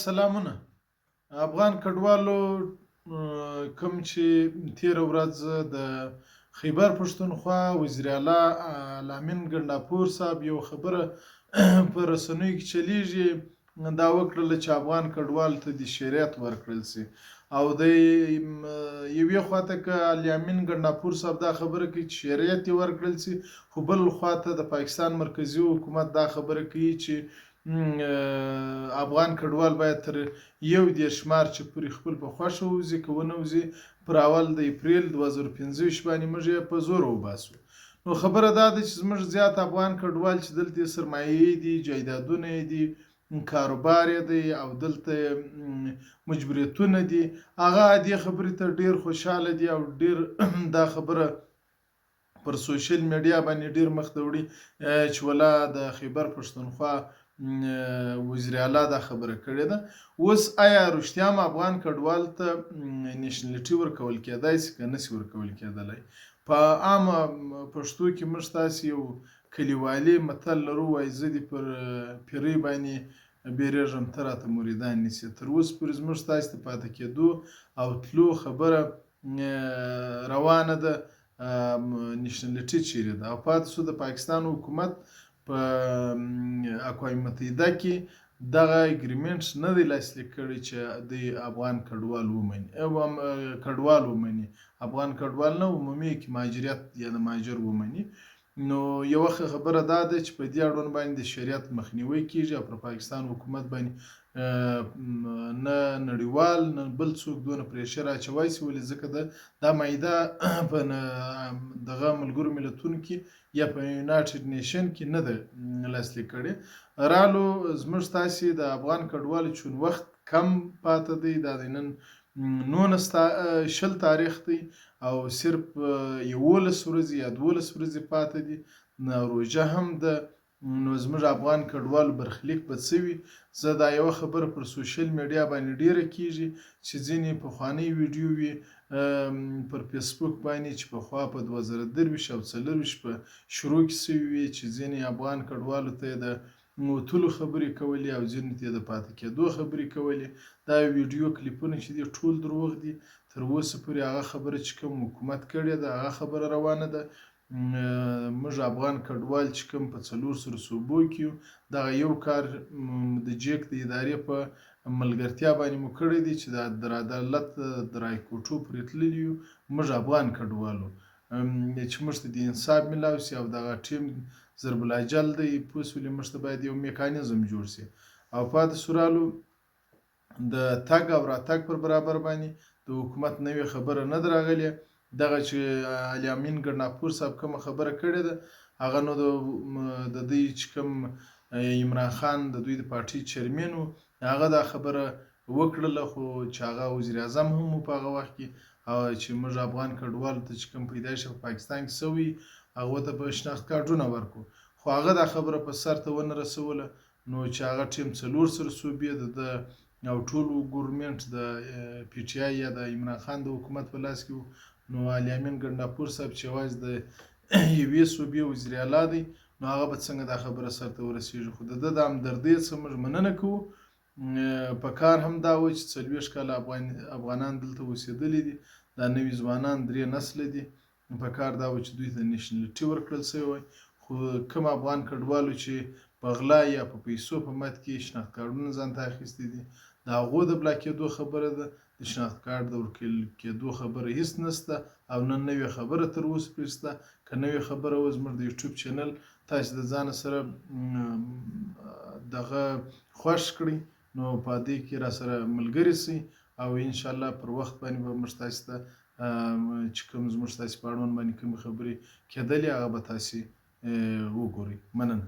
سلامونه. افغان کډوالو کوم چې تېره ورځ د خیبر پښتونخوا وزیر اعلی لامین ګنډاپور صاحب یو خبره په رسنیو کې چلیږي، دا وکړله چې افغان کډوالو ته د شریعت ورکړل شي، او د یوې خواته که لامین ګنډاپور صاحب دا خبره کوي چې شریعت یې ورکړل شي، خو بل خواته د پاکستان مرکزي حکومت دا خبره کوي چې افغان کډوال باید تر 1 مارچ پورې خپل په خوښه ووځي، که ونه وځي پر اول د اپریل 2025 باندې موږ یې په زور وباسو. نو خبره دا ده چې زموږ زیات افغان کډوال چې دلته سرمایې دي، جایدادونه یې دي، کاروبار یې دی او دلته مجبوریتونه دي، هغه دې خبرې ته ډېر خوشحاله دي او ډېر دا خبره پر سوشل میډیا باندې ډېر مخ ته وړي چې ولا د خیبر پښتونخوا وزیر اعلی دا خبره کړې ده. اوس آیا رښتیا هم افغان کډوال ته نیشنلټي ورکول کېدای شي که نشي ورکول کېدلی؟ په عامه پښتو کې موږ تاسې یو کلیوالي متل لرو، وایي زه دې پر پیرۍ باندې بیریږم ته راته مریدان نیسې. تر اوسه پورې زموږ تاسې ته پاتې کېدو او تلو خبره روانه ده، نیشنلټي چیرې ده؟ او پاتې شو د پاکستان حکومت په اقوام متحده کې دغه اګریمنټ نه دی لاسلیک کړی چې د افغان کډوال ومني، افغان کډوال نه، عمومي کې مهاجریت یا د مهاجر ومني. نو یوه خبره دا ده چې په دې اړوند باندې د شریعت مخنیوی کیږي او پر پاکستان حکومت باندې نه نړیوال نه بل څوک دونه پریشر اچوای شي، ولې ځکه دا معاهده په دغه ملګرو ملتونو کې یا په یونایټډ نیشن کې نه ده لاسلیک کړې. رالو زموږ تاسې د افغان کډوالو چون وخت کم پاته دی، دا د نن 19 تاریخ دی او صرف 11 ورځې یا 12 ورځې پاته دي، روژه هم ده. نو زموږ افغان کډوالو برخلیک به څه وي؟ زه دا یوه خبره پر سوشل میډیا باندې ډیره کیږي چې ځینې پخوانۍ ویډیو وي پر فیسبوک باندې چې پخوا په 2023 او 2024 په شروع کې شوي وي چې ځینې افغان کډوالو ته د وتلو خبرې کولې او ځینې ته د پاتې کېدو خبرې کولې. دا ویډیو کلیپونه چې دي ټول دروغ دي. تر اوسه پورې هغه خبره چې کوم حکومت کړې ده هغه خبره روانه ده. موږ افغان کډوال چې کوم په 400 صوبو کې یو، دغه یو کار د جیک د ادارې په ملګرتیا باندې مو کړی دی چې د عدالت د رایکوټو پورې تللي یو موږ افغان کډوالو، چې موږ ته د انصاف میلاو شي او دغه ټیم ضرب الاجل دی، پوه شولې موږ ته باید یو میکانیزم جوړ شي. او پاتې سورالو د تګ او راتګ پر برابر باندې د حکومت نوې خبره نه ده راغلې. دغه چې لامین ګنډاپور صاحب کومه خبره کړې ده هغه نو د دوی چې کوم عمران خان د دوی د پارټي چیرمن و، هغه دا خبره وکړله، خو چې هغه وزیر اعظم هم و په هغه وخت کې، چې موږ افغان کډوالو ته چې کوم پیدایش په پاکستان کې شوی هغه ته به شناخت کارډونه ورکړو، خو هغه دا خبره په سر ته ونه رسوله. نو چې هغه ټیم 400 صوبې د او ټولو ګورمنټ د پی ټی آی یا د عمران خان د حکومت په لاس کې و. نو لامین ګنډاپور صاحب چې یوازې د یوې صوبې وزیر اعلی دی، نو هغه به څنګه دا خبره سر ته ورسېږي؟ خو د ده د همدردۍ څخه موږ مننه کوو. په کار هم دا و چې 40 کاله افغانان دلته اوسېدلي دي، دا نوي ځوانان 3 نسله دي، په کار دا و چې دوی ته نیشنلټي ورکړل شوی وای. خو کوم افغان کډوالو چې په غلا یا په پیسو په مد کې شناخت کارډونه ځان ته اخیستي دي، د هغو د بلا کېدو خبره ده، د شناخت کارډ د ورکول کېدو خبره هیڅ نشته او نه نوې خبره تر اوسه پورې شته. که نوې خبره و زموږ د یوټیوب چینل تاسې د ځانه سره دغه خوښ کړئ، نو په دې کې را سره ملګري شئ او انشاءالله پر وخت باندې به موږ تاسې ته چې کوم زموږ تاسې په اړوند باندې کومې خبرې کېدلې هغه به تاسې وګورئ. مننه.